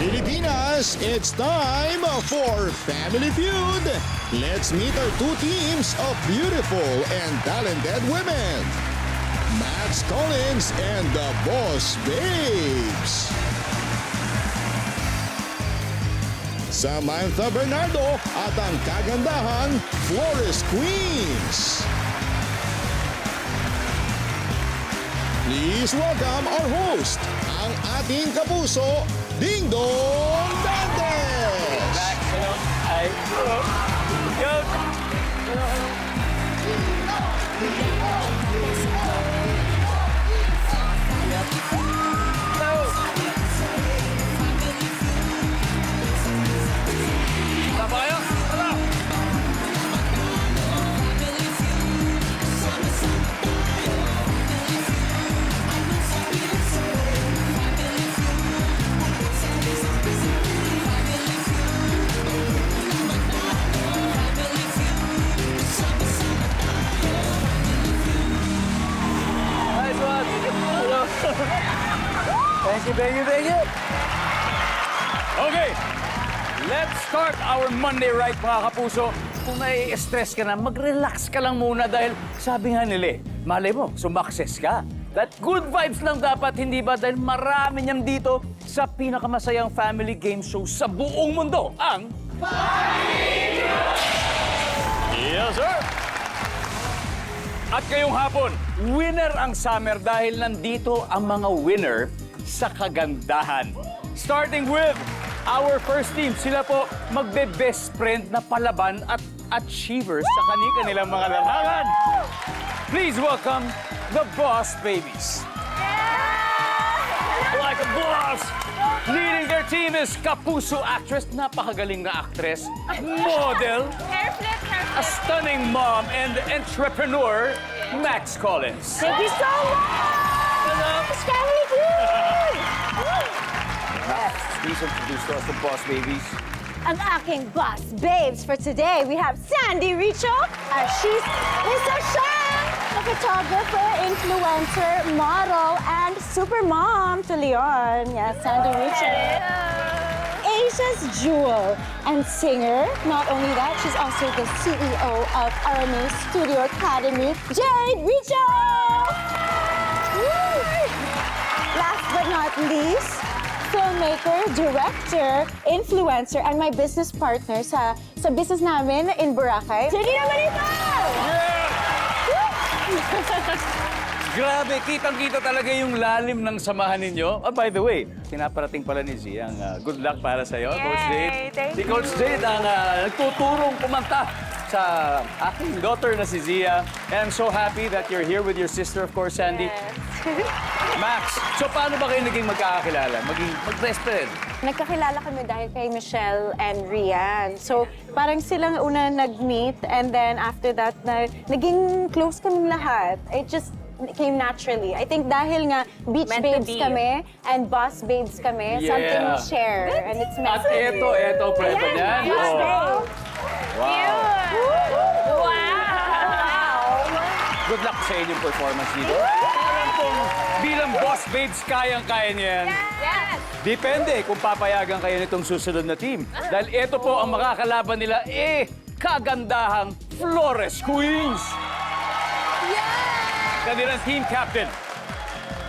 Pilipinas, it's time for Family Feud. Let's meet our two teams of beautiful and talented women. Max Collins and the Boss Babes. Samantha Bernardo at ang kagandahang Flores Queens. Please welcome our host, ang ating kapuso, Ding Dong Dantes! Back, hello. Hi. Yo. Sama kayo? Tara! Nice one. Hello. Thank you. Okay. Let's start our Monday right, mga kapuso. Kung nai-stress ka na, mag-relax ka lang muna dahil sabi nga nila, malay mo, sumakses ka. That good vibes lang dapat, hindi ba? Dahil marami niyang dito sa pinakamasayang family game show sa buong mundo, ang... Yes, sir! At ngayong hapon, winner ang summer dahil nandito ang mga winner sa kagandahan. Starting with our first team, sila po magbe-best friend na palaban at achievers sa kanilang mga larangan. Please welcome the Boss Babies. Like a boss! Leading their team is Kapuso actress, napakagaling na actress, model, a stunning mom, and entrepreneur, Max Collins. Thank you so much! Family Feud! Max, please introduce to us the Boss Babies. Ang aking boss babes for today, we have Sandy Richo. She's Lisa Shang, a photographer, influencer, model, and super mom to Leon. Yes, Sandy Richo. Asia's jewel and singer. Not only that, she's also the CEO of RMA Studio Academy, Jade Richo. Woo! Last but not least, filmmaker, director, influencer, and my business partner sa business namin in Boracay. Sige naman ito! Grabe, kitang-kita talaga yung lalim ng samahan ninyo. Oh, by the way, pinaparating pala ni Zia ang good luck para sa'yo, Coach Jade. Thank Si Coach Jade ang nagtuturong kumanta sa aking daughter na si Zia. And I'm so happy that you're here with your sister, of course, Sandy. Max, so paano ba kayo naging magkakakilala? Mag-best friend? Nagkakilala kami dahil kay Michelle and Rian. So, parang silang una nag-meet and then after that, naging close kaming lahat. It just came naturally. I think dahil nga beach Meant to babes be. kami and boss babes kami, Yeah. something we share. And it's meant At to be. eto, preto niyan. Beach Oh. babes. Wow. Wow! Good luck sa inyong performance dito. Alam kong bilang boss babes, kayang-kaya niyan. Yes! Depende kung papayagan kayo nitong susunod na team. Dahil ito po ang makakalaban nila, kagandahang Flores Queens. Kanilang team captain,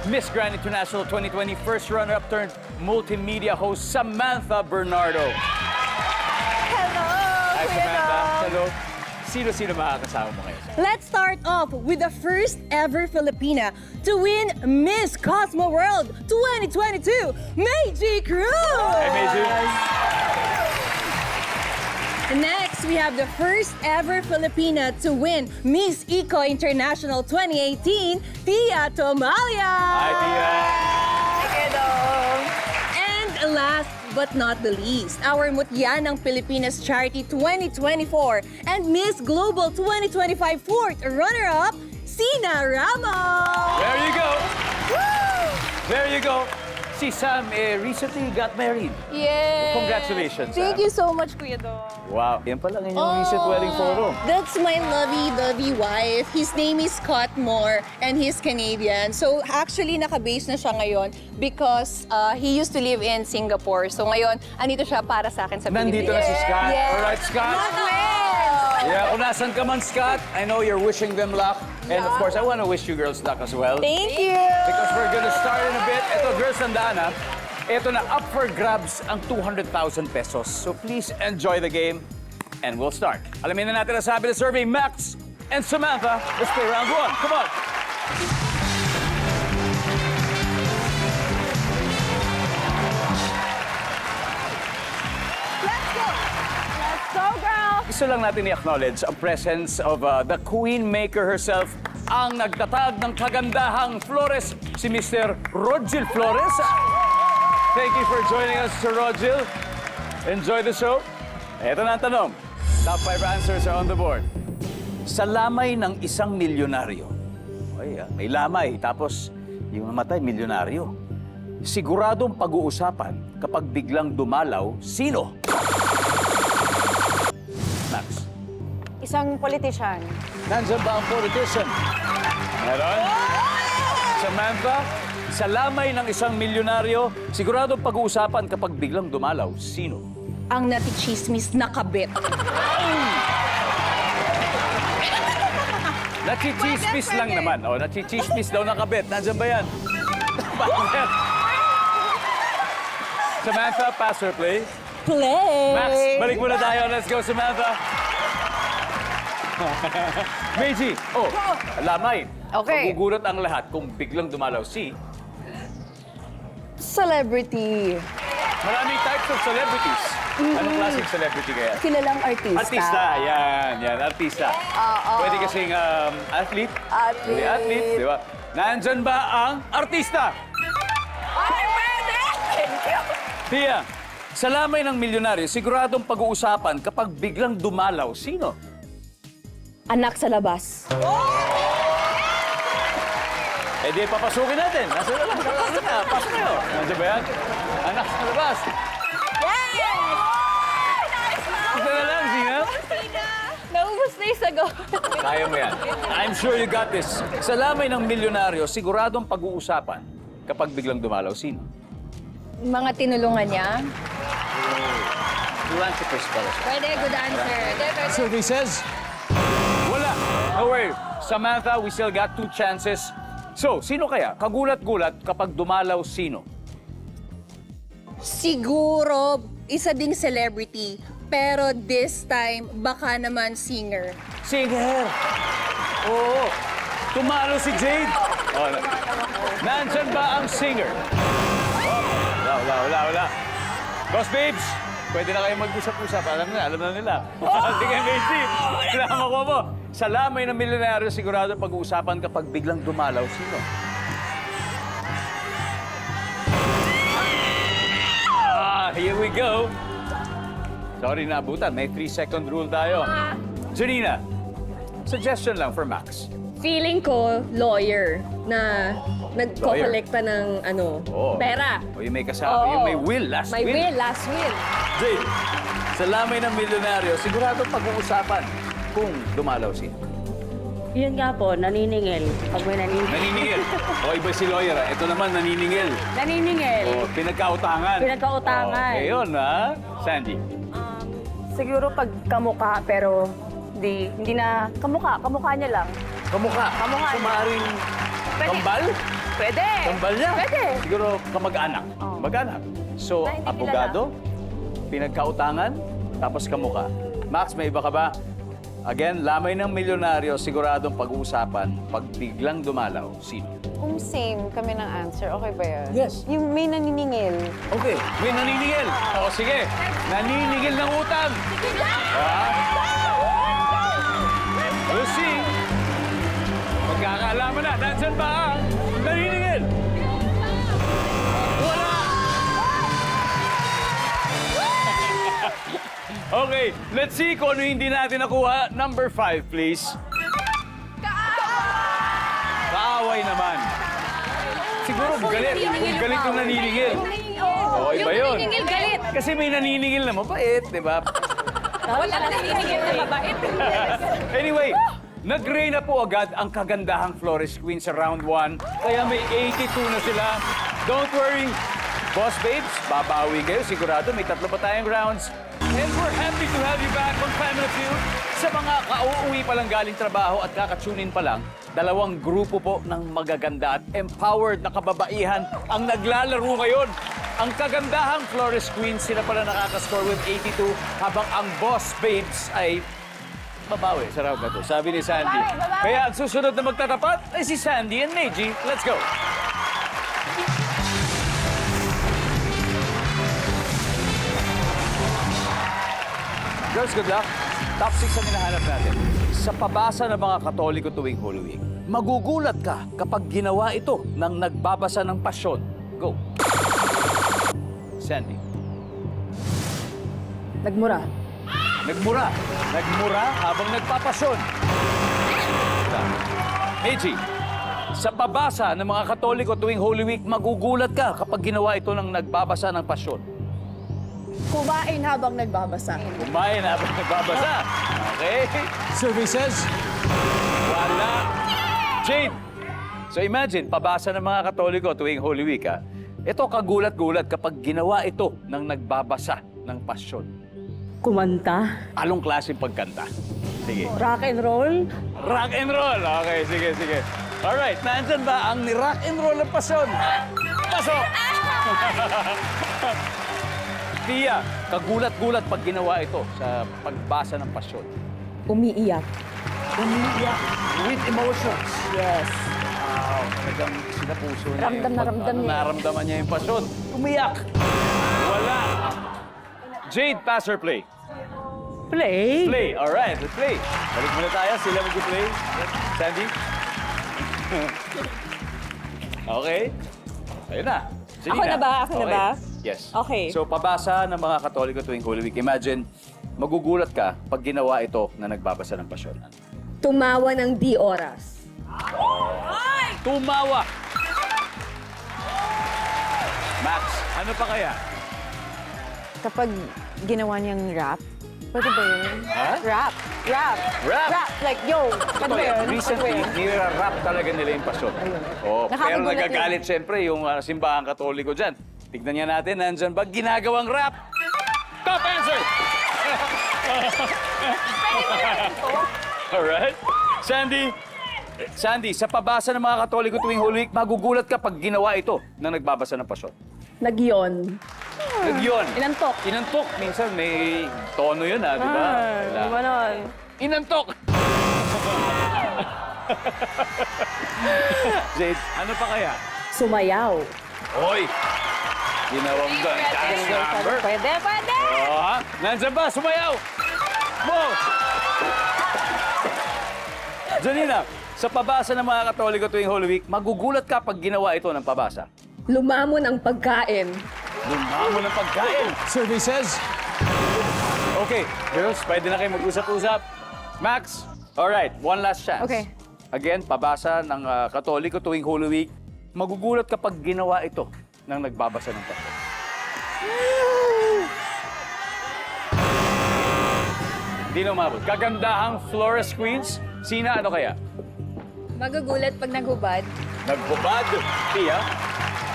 Miss Grand International 2020 first runner-up turned multimedia host Samantha Bernardo. Hello! Hi, Kuya Samantha. Dom. Hello. Sino-sino makakasama mo ngayon? Let's start off with the first ever Filipina to win Miss Cosmo World 2022, Meiji Cruz! Hey, Meiji. Next, we have the first ever Filipina to win Miss Eco International 2018, Tia Tomalia! Hi, Tia. And last but not the least, our Mutyanang Pilipinas Charity 2024 and Miss Global 2025 fourth runner-up, Sina Ramos! There you go. There you go. si Sam recently got married. Yes! Congratulations, Thank Sam. you so much, Kuya Dong. Wow, yan pala ang inyong recent wedding photo. That's my lovey-dovey wife. His name is Scott Moore and he's Canadian. So actually, naka-base na siya ngayon because he used to live in Singapore. So ngayon, andito siya para sa akin sa Nandito na si Scott. Yes. Alright, Scott. Yeah, kung nasan ka man, Scott, I know you're wishing them luck. And of course, I want to wish you girls luck as well. Thank you! Because we're gonna start in a bit. Ito, girls, tandaan ha. Ito na, up for grabs ang 200,000 pesos. So please enjoy the game. And we'll start. Alamin na natin ang sabi ng survey, Max and Samantha. Let's play round one. Come on. Let's go! Let's go, girl! Gusto lang natin i-acknowledge ang presence of the queen maker herself, ang nagtatag ng kagandahang Flores, si Mr. Rogil Flores. Thank you for joining us, Sir Rogil. Enjoy the show. Ito na ang tanong. Top 5 answers are on the board. Sa lamay ng isang milyonaryo. Ay, may lamay, tapos yung namatay, milyonaryo. Siguradong pag-uusapan kapag biglang dumalaw, sino? Max. Isang politician. Nandiyan ba ang politician? Meron? Samantha, sa lamay ng isang milyonaryo, siguradong pag-uusapan kapag biglang dumalaw, sino? Ang natichismis na kabit. Nachichismis lang naman. O, nachichismis daw ng kabit. Nandiyan ba yan? Bakit? Samantha, pass or play? Play! Max, balik muna tayo. Let's go, Samantha. Meiji, lamay. Okay. Magugulat ang lahat kung biglang dumalaw si... Celebrity. Maraming types of celebrities. Anong klaseng celebrity kaya? Kilalang artista. Artista, yan, artista. Pwede kasing athlete. Pwede athlete, di ba? Nandyan ba ang artista? Ay, pwede! Thank you! Tia, sa lamay ng milyonaryo, siguradong pag-uusapan kapag biglang dumalaw, sino? Anak sa labas. Eh di, papasukin natin. Nasa na lang, pasok na, pasok na yun. Nandiyan ba yan? Anak sa labas. Isa na lang, Zina. Naubos na yung sagot. Kaya mo yan. I'm sure you got this. Sa lamay ng milyonaryo, siguradong pag-uusapan kapag biglang dumalaw, sino? Mga tinulungan niya. You answer first, fellas. Pwede, good answer. Survey says, wala. No worry. Samantha, we still got 2 chances. So, sino kaya? Kagulat-gulat kapag dumalaw, sino? Siguro, isa ding celebrity. Pero this time, baka naman singer. Singer! Oo. Tumalo si Jade. Oh, nandyan ba ang singer? Oh, wala. Boss babes, pwede na kayo mag-usap-usap. Alam na nila. Hindi kayo Messi. Kailangan makuha mo. Sa lamay ng milyonaryo, sigurado pag-uusapan kapag biglang dumalaw, sino? Here we go. Sorry, naabutan. May 3-second rule tayo. Janina, suggestion lang for Max. Feeling ko, lawyer na nagko-collecta ng Oo. pera. O yung may kasama, yung may will, last May will, last will. Jade, sa lamay ng milyonaryo, sigurado pag-uusapan kung dumalaw siya. Yun nga po, naniningil. Pag may naniningil. Naniningil. O iba si lawyer, ah. Ito naman naniningil. Naniningil. O pinagkautangan. Pinagkautangan. O, yun, ha? Sandy. Siguro pag kamukha, pero hindi na kamukha niya lang. Kamukha. Kamukha niya. Sumaring kambal? Pwede! Kambal niya? Pwede. Siguro kamag-anak. Oo. Mag-anak. So, Na hindi abogado, pinagkautangan, tapos kamukha. Max, may iba ka ba? Again, lamay ng milyonaryo, siguradong pag-uusapan, pag biglang dumalaw, sino? Kung same kami ng answer, okay ba yun? Yes. Yung may naniningil. Okay, may naniningil. O sige, naniningil ng utang. We'll see. Magkakaalaman na, nandyan ba ang naniningil? Wala! Okay, let's see kung ano hindi natin nakuha. Number 5, please. Kaaway naman. Siguro galit. Galit yung naniningil. Okay ba yun? Naniningil, galit. Kasi may naniningil na mabait, di ba? Wala naniningil na mabait. Anyway, nag-rain na po agad ang kagandahang Flores Queen sa round 1. Kaya may 82 na sila. Don't worry, Boss Babes, babawi kayo. Sigurado may 3 pa tayong rounds. And we're happy to have you back on Family Feud. Sa mga kauuwi pa lang galing trabaho at kakatunin pa lang, 2 grupo po ng magaganda at empowered na kababaihan ang naglalaro ngayon. Ang kagandahang Flores Queen, sila pala nakakascore with 82, habang ang Boss Babes ay babawi sa round na to, sabi ni Sandy. Kaya ang susunod na magtatapat ay si Sandy and Meiji. Let's go! Girls, good luck. Top 6 ang hinahanap natin. Sa pabasa ng mga Katoliko tuwing Holy Week, magugulat ka kapag ginawa ito ng nagbabasa ng pasyon. Go. Sandy. Nagmura. Nagmura. Nagmura habang nagpapasyon. Meiji. Sa pabasa ng mga Katoliko tuwing Holy Week, magugulat ka kapag ginawa ito ng nagbabasa ng pasyon. Kumain habang nagbabasa. Kumain habang nagbabasa. Okay. Services. Wala. Jade. So imagine, pabasa ng mga Katoliko tuwing Holy Week, ha? Ito kagulat-gulat kapag ginawa ito ng nagbabasa ng pasyon. Kumanta. Anong klaseng pagkanta? Sige. Rock and roll. Rock and roll. Okay, sige, sige. Alright, nandyan ba ang rock and roll ng pasyon? Pasok! Tia, kagulat-gulat pag ginawa ito sa pagbasa ng pasyon. Umiiyak. Umiiyak with emotions. Yes. Wow, talagang sinapuso niya. Ramdam na ramdam niya. Naramdaman niya yung pasyon. Umiyak. Wala. Jade, pass or play? Play. Play. Alright, let's play. Balik muna tayo. Sila mag-play. Sandy? Okay. Ayun na. Selena. Ako na ba? Ako na ba? Yes. Okay. So, pabasa ng mga Katoliko tuwing Holy Week. Imagine, magugulat ka pag ginawa ito na nagbabasa ng pasyon. Tumawa ng di oras. Tumawa. Max, ano pa kaya? Kapag ginawa niyang rap, pwede ba yun? Ha? Rap. Rap. Rap. Rap. Like, yo, pwede ba yun? Recently, Pwede ba yun? nira-rap talaga nila yung pasyon. Oh, pero Nakakagulat nagagalit siyempre yung simbahang Katoliko dyan. Tignan niya natin, nandyan ba ginagawang rap? Top answer! Alright. Sandy, sa pabasa ng mga Katoliko tuwing Holy Week, magugulat ka pag ginawa ito na nagbabasa ng pasyon. Nagyon. Nagyon. Inantok. Inantok. Minsan may tono yun, di ba? Wala. Ganon. Inantok! Jade, ano pa kaya? Sumayaw. Hoy! Ginawang dance number. Pwede, pwede! Oh, ha? Nandiyan ba? Sumayaw! Mo! Janina, sa pabasa ng mga Katoliko tuwing Holy Week, magugulat ka pag ginawa ito ng pabasa. Lumamon ang pagkain. Lumamon ng pagkain. Services. Okay, girls, pwede na kayo mag-usap-usap. Max, alright, one last chance. Okay. Again, pabasa ng Katoliko tuwing Holy Week, magugulat kapag ginawa ito ng nagbabasa ng pasyon. Hindi na umabot. Kagandahang Flores Queens, Sina, ano kaya? Magugulat pag naghubad. Nagbubad, Tia.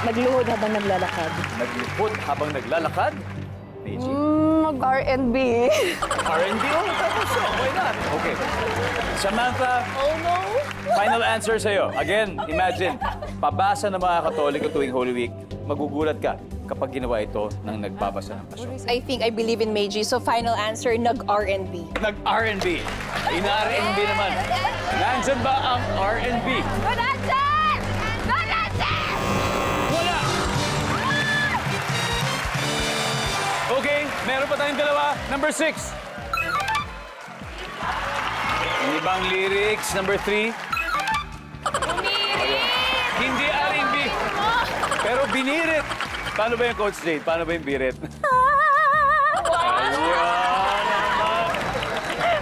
Magluhod habang naglalakad. Naglipot habang naglalakad. Meiji. Mag-R&B. R&B, oh, tapos why not? Okay. Samantha, final answer sa'yo. Again, imagine, pabasa ng mga Katoliko tuwing Holy Week, magugulat ka kapag ginawa ito ng nagbabasa ng pasyon. I believe in Meiji. So final answer, nag-R&B. Nag-R&B. In-R&B naman. Nandyan ba ang R&B? Good answer! Good answer! Wala! Okay, meron pa tayong dalawa. Number 6. Hindi bang lyrics? Number 3. Hindi R&B. Pero binirit. Paano ba yung Coach Jade? Paano ba yung birit? Ayan naman.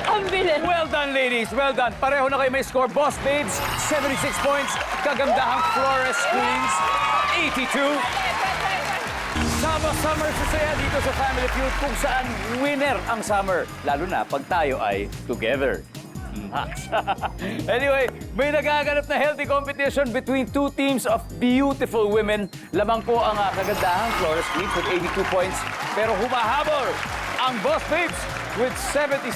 Ang bilis. Well done, ladies. Well done. Pareho na kayo may score. Boss Babes, 76 points. Kagandahang Flores Queens, 82. Sama Summer sa saya dito sa Family Feud kung saan winner ang summer. Lalo na pag tayo ay together. Anyway, may nagaganap na healthy competition between two teams of beautiful women. Lamang po ang kagandahang Flores Queens with 82 points. Pero humahabol ang Boss Babes with 76.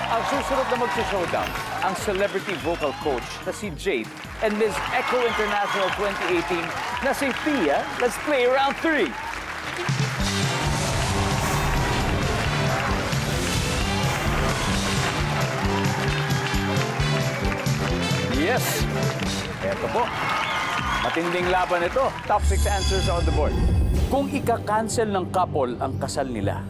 Ang susunod na magsa-showdown, ang celebrity vocal coach na si Jade and Miss Echo International 2018 na si Pia. Let's play round 3. Yes. Eto po. Matinding laban ito. Top 6 answers on the board. Kung ika-cancel ng couple ang kasal nila,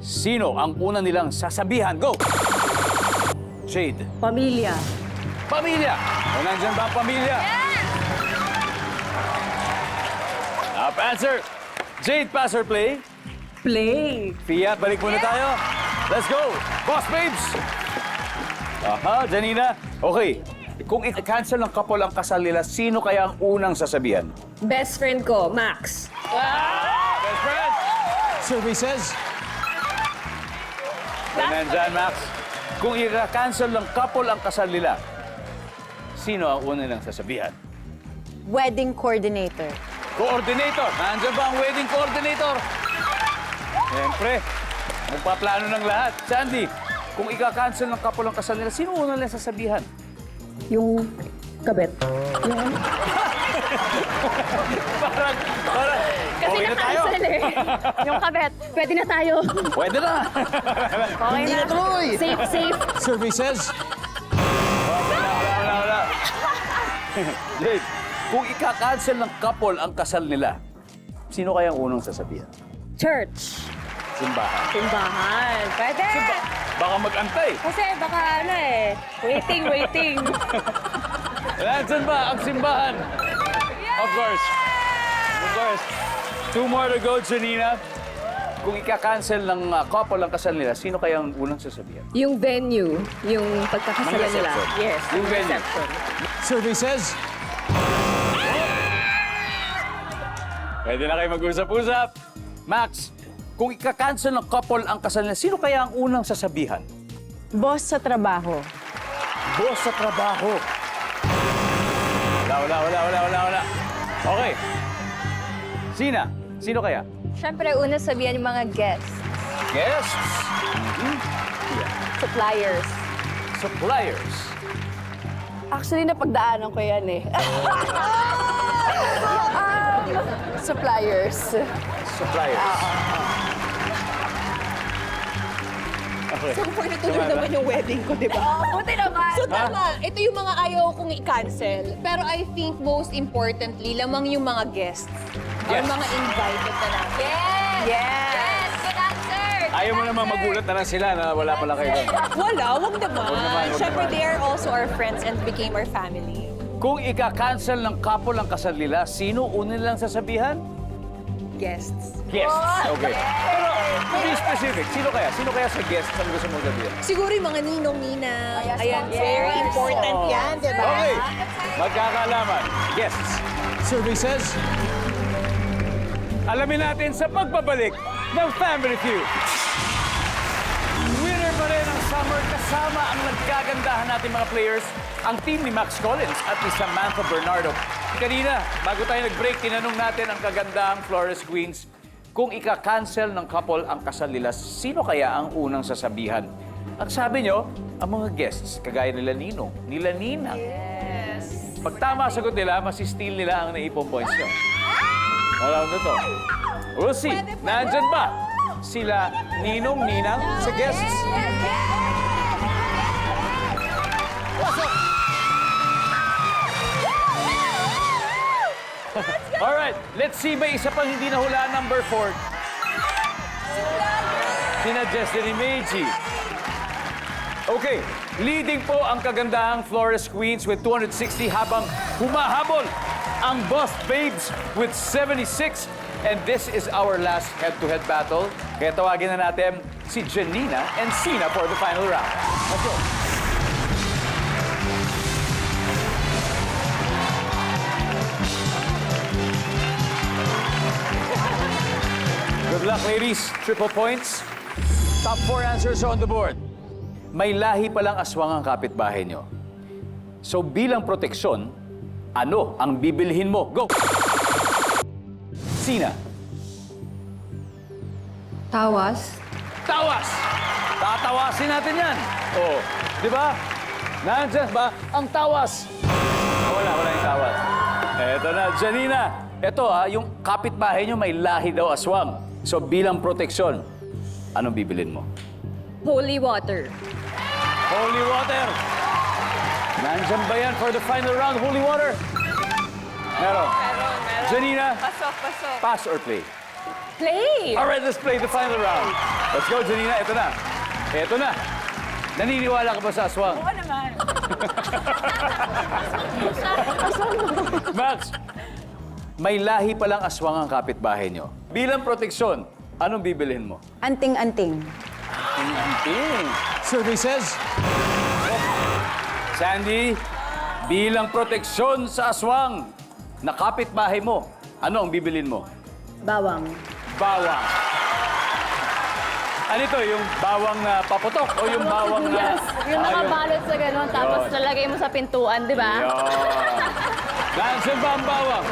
sino ang una nilang sasabihan? Go! Jade. Pamilya. Pamilya! O nandyan ba ang pamilya? Top answer. Jade, pass or play? Play. Pia, balik muna tayo. Let's go! Boss Babes! Aha, Janina. Okay. Kung i-cancel ng couple ang kasal nila, sino kaya ang unang sasabihan? Best friend ko, Max. Best friend! Survey says, Nandyan, Max. Kung i-cancel ng couple ang kasal nila, sino ang una nilang sasabihan? Wedding coordinator. Coordinator. Nandyan ba ang wedding coordinator? Siyempre. Magpaplano ng lahat. Sandy, kung ika-cancel ng couple ang kasal nila, sino una nilang sasabihan? Yung kabet. Parang, Kasi okay na tayo. na-cancel eh. Yung kabet. Pwede na tayo. Pwede na. Okay na. Safe, safe. survey says, Wala. Jade, kung ika-cancel ng couple ang kasal nila, sino kaya ang unang sasabihan? Church. Simbahan. Simbahan. Pwede. Baka mag-antay. Kasi baka ano eh. Waiting. Nandyan ba ang simbahan? Of course. Of course. 2 more to go, Janina. Kung ika-cancel ng couple ang kasal nila, sino kaya ang unang sasabihan? Yung venue, yung pagkakasalan Mga nila. reception. Yes, Yung venue. reception. survey says, Pwede na kayo mag-usap-usap. Max, kung ika-cancel ng couple ang kasal nila, sino kaya ang unang sasabihan? Boss sa trabaho. Boss sa trabaho. Wala. Okay. Sino kaya? Siyempre, una sabihan yung mga guests. Guests. Suppliers. Suppliers. Actually, napagdaanan ko yan eh. Suppliers. Suppliers. Okay. Tuloy naman yung wedding ko, di ba? Buti naman. So tama, ito yung mga ayaw kong i-cancel. Pero I think most importantly, lamang yung mga guests. Yes. Yung mga invited na natin. Yes! Good answer! Ayaw mo naman magulat na lang sila na wala pala kayo doon. Wala, wag naman. Wag Siyempre, naman. they are also our friends and became our family. Kung ika-cancel ng couple ang kasal nila, sino una nilang sasabihan? Guests. Guests. Okay. Pero, to be specific, sino kaya sa guests ang gusto mong sabihin? Siguro yung mga ninong-nina. Ayan, very important yan, di ba? Okay. Magkakaalaman. Guests. survey says, Alamin natin sa pagbabalik ng Family Feud. Winner pa rin ang summer kasama ang nagkagandahan natin mga players, ang team ni Max Collins at ni Samantha Bernardo. Kanina, bago tayo nag-break, tinanong natin ang kagandahang Flores Queens kung ika-cancel ng couple ang kasal nila, sino kaya ang unang sasabihan? Ang sabi nyo, ang mga guests, kagaya nila Nino, nila Nina. Yes. Pag tama sagot nila, masi-steal nila ang naipong points nyo. Alam na to. We'll see. Nandyan ba sila Ninong, Ninang sa guests? Alright, let's see. May isa pang hindi nahulaan, number 4. Sina Destiny Meiji. Okay, leading po ang kagandahang Flores Queens with 260 habang humahabol ang Boss Babes with 76. And this is our last head-to-head battle. Kaya tawagin na natin si Janina and Sina for the final round. Let's go. Good luck, ladies. Triple points. Top 4 answers on the board. May lahi palang aswang ang kapitbahay nyo. So bilang proteksyon, ano ang bibilhin mo? Go! Sina. Tawas. Tawas! Tatawasin natin yan. Oh, di ba? Nandiyan ba ang tawas? Wala yung tawas. Eto na, Janina. Eto yung kapitbahay nyo may lahi daw aswang. So bilang proteksyon, anong bibilin mo? Holy water. Holy water! Nandiyan ba yan for the final round? Holy water? Meron. Janina, Pasok. pass or play? Play! All right, let's play the final round. Let's go, Janina. Ito na. Ito na. Naniniwala ka ba sa aswang? Oo naman. Max, may lahi palang aswang ang kapitbahay nyo. Bilang proteksyon, anong bibilhin mo? Anting-anting. Survey says... Sandy, bilang proteksyon sa aswang na kapitbahay mo, ano ang bibilin mo? Bawang. Bawang. Ano ito, yung bawang na paputok o yung bawang na... Yes, yung nakabalot sa gano'n, tapos Yun. nalagay mo sa pintuan, di ba? Ayun. Nandiyan ba ang bawang?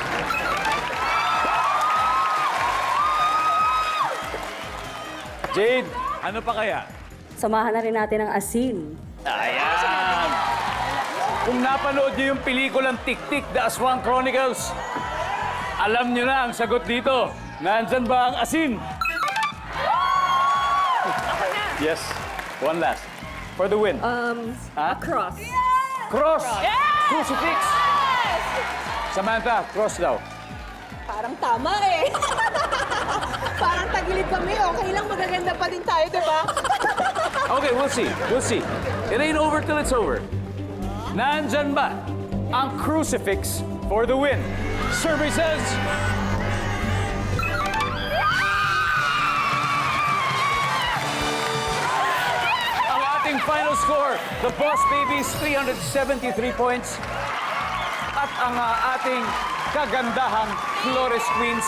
Jade, ano pa kaya? Samahan na rin natin ang asin. Ayan! Kung napanood niyo yung pelikulang Tik-Tik, The Aswang Chronicles, alam niyo na ang sagot dito. Nandyan ba ang asin? Yes. One last. For the win. A Cross. cross. Crucifix. Samantha, cross daw. Parang tama eh. Parang tagilid kami. Okay lang, magaganda pa din tayo, di ba? Okay, we'll see. We'll see. It ain't over till it's over. Nandyan ba ang crucifix for the win? Survey says... Ang ating final score, the Boss Babies, 373 points. At ang ating kagandahang Flores Queens,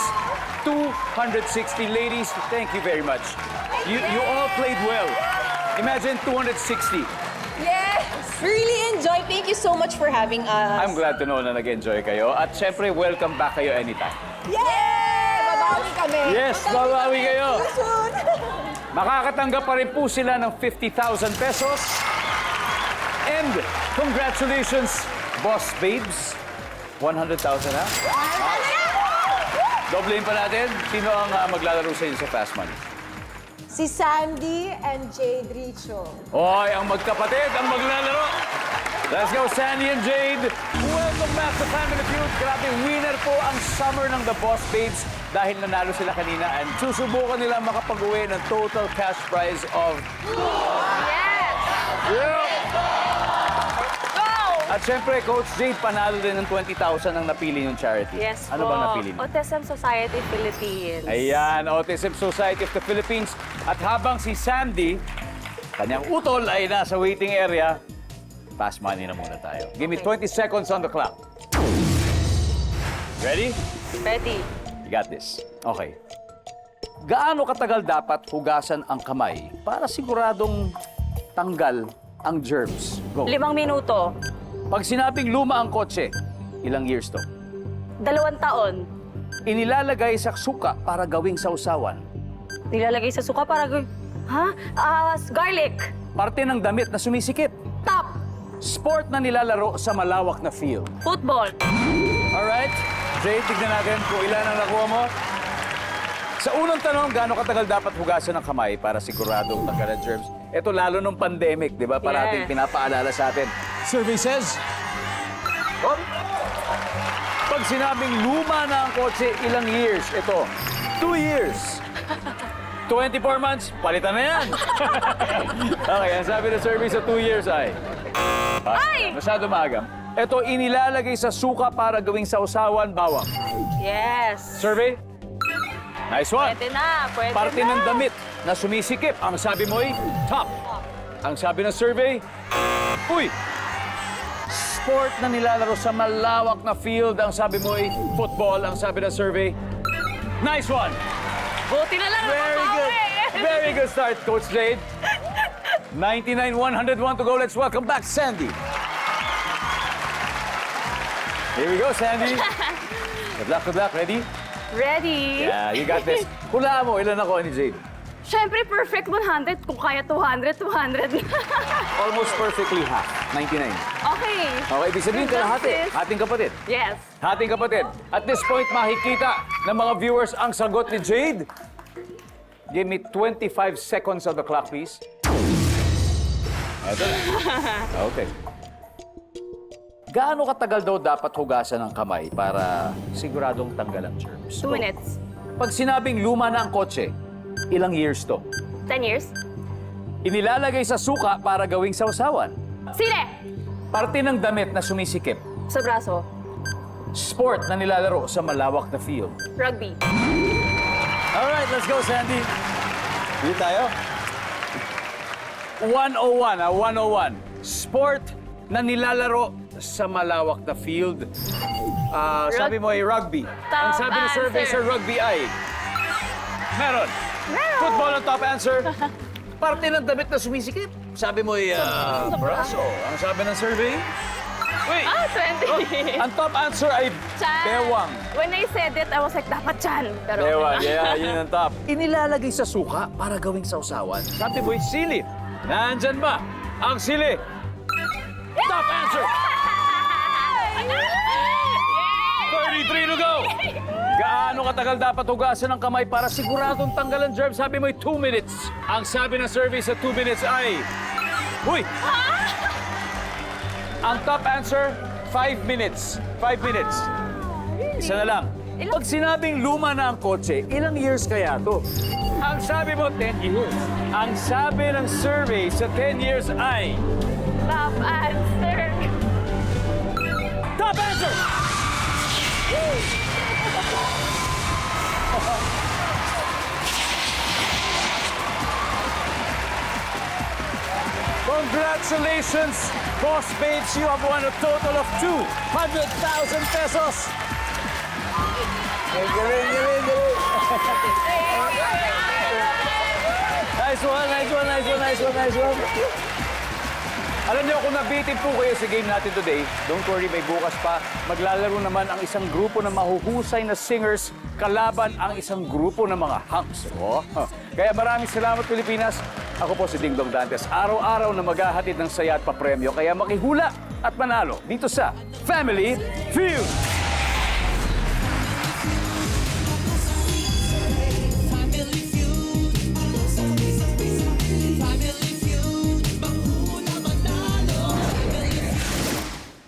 260. Ladies, thank you very much. You all played well. Imagine 260. Yes! Really enjoy. Thank you so much for having us. I'm glad to know na nag-enjoy kayo. At syempre, welcome back kayo anytime. Yay! Babawi kami. Yes, babawi kayo. See you soon. Makakatanggap pa rin po sila ng 50,000 pesos. And congratulations, Boss Babes. 100,000 ha? Doblein pa natin. Sino ang maglalaro sa inyo sa Fast Money? Si Sandy and Jade Richo. Oy, ang magkapatid ang maglalaro. Let's go, Sandy and Jade. Welcome back to Family Feud. Grabe, winner po ang summer ng The Boss Babes dahil nanalo sila kanina and susubukan nila makapag-uwi ng total cash prize of... Yeah! At syempre, Coach Jade, panalo din ng 20,000 ang napili yung charity. Yes Ano po. bang napili mo? Autism Society Philippines. Ayan, Autism Society of the Philippines. At habang si Sandy, kanyang utol ay nasa waiting area, fast money na muna tayo. Give me 20 seconds on the clock. Ready? Ready. You got this. Okay. Gaano katagal dapat hugasan ang kamay para siguradong tanggal ang germs? Go. 5 minuto. Pag sinabing luma ang kotse, ilang years to? 2 taon. Inilalagay sa suka para gawing sausawan. Nilalagay sa suka para... Ha? Garlic. Parte ng damit na sumisikip. Top. Sport na nilalaro sa malawak na field. Football. Alright? Jay, tignan natin kung ilan ang nakuha mo. Sa unang tanong, gaano katagal dapat hugasan ang kamay para siguradong tanggal ang germs? Ito lalo nung pandemic, di ba? Parating Yes. pinapaalala sa atin. Survey says... Oh, pag sinabing luma na ang kotse, ilang years? Ito, 2 years. 24 months, palitan na yan. Okay, ang sabi ng survey sa 2 years ay... Masyado maagam. Ito, inilalagay sa suka para gawing sausawan, bawang. Yes. Survey? Nice one. Pwede na, pwede Parte na. ng damit na sumisikip. Ang sabi mo ay top. Ang sabi ng survey, uy! Sport na nilalaro sa malawak na field. Ang sabi mo ay football. Ang sabi ng survey, nice one. Buti na lang Very good. Very good start, Coach Jade. 99-101 to go. Let's welcome back Sandy. Here we go, Sandy. Good luck, good luck. Ready? Ready? Yeah, you got this. Hulaan mo, ilan ako ni Jade? Siyempre, perfect 100. Kung kaya 200, 200 na. Almost perfectly half. 99. Okay. Okay, ibig sabihin Good ka hati. justice. Hating kapatid. Yes. Hating kapatid. At this point, makikita ng mga viewers ang sagot ni Jade. Give me 25 seconds on the clock, please. Eto na. Okay. Gaano katagal daw dapat hugasan ng kamay para siguradong tanggal ang germs? 2 minutes. Pag sinabing luma na ang kotse, ilang years to? 10 years. Inilalagay sa suka para gawing sausawan. Sine! Parte ng damit na sumisikip. Sa braso. Sport na nilalaro sa malawak na field. Rugby. Alright, let's go, Sandy. Dito tayo. 101, 101. Sport na nilalaro sa malawak na field. Sabi mo ay rugby. Ang sabi ng survey sa rugby ay... Meron. Football ang top answer. Parte ng damit na sumisikip. Sabi mo ay braso. Ang sabi ng survey... Wait. 20. Ang top answer ay Chan. bewang. When I said it, I was like, dapat chan. Pero Bewang, yeah, yun ang top. Inilalagay sa suka para gawing sausawan. Sabi mo ay sili. Nandyan ba ang sili? Top answer! 33 to go! Gaano katagal dapat hugasan ng kamay para siguradong tanggalan germs? Sabi mo ay 2 minutes. Ang sabi ng survey sa 2 minutes ay... Uy! Ang top answer, 5 minutes. 5 minutes. Isa na lang. Pag sinabing luma na ang kotse, ilang years kaya to? Ang sabi mo, 10 years. Ang sabi ng survey sa 10 years ay... top answer. Top answer! Congratulations, Boss Babes. You have won a total of 200,000 pesos. Galing. Nice one. Alam niyo, kung nabitin po kayo sa game natin today, don't worry, may bukas pa. Maglalaro naman ang isang grupo ng mahuhusay na singers kalaban ang isang grupo ng mga hunks. Oh. Kaya maraming salamat, Pilipinas. Ako po si Dingdong Dantes. Araw-araw na maghahatid ng saya at papremyo. Kaya makihula at manalo dito sa Family Feud.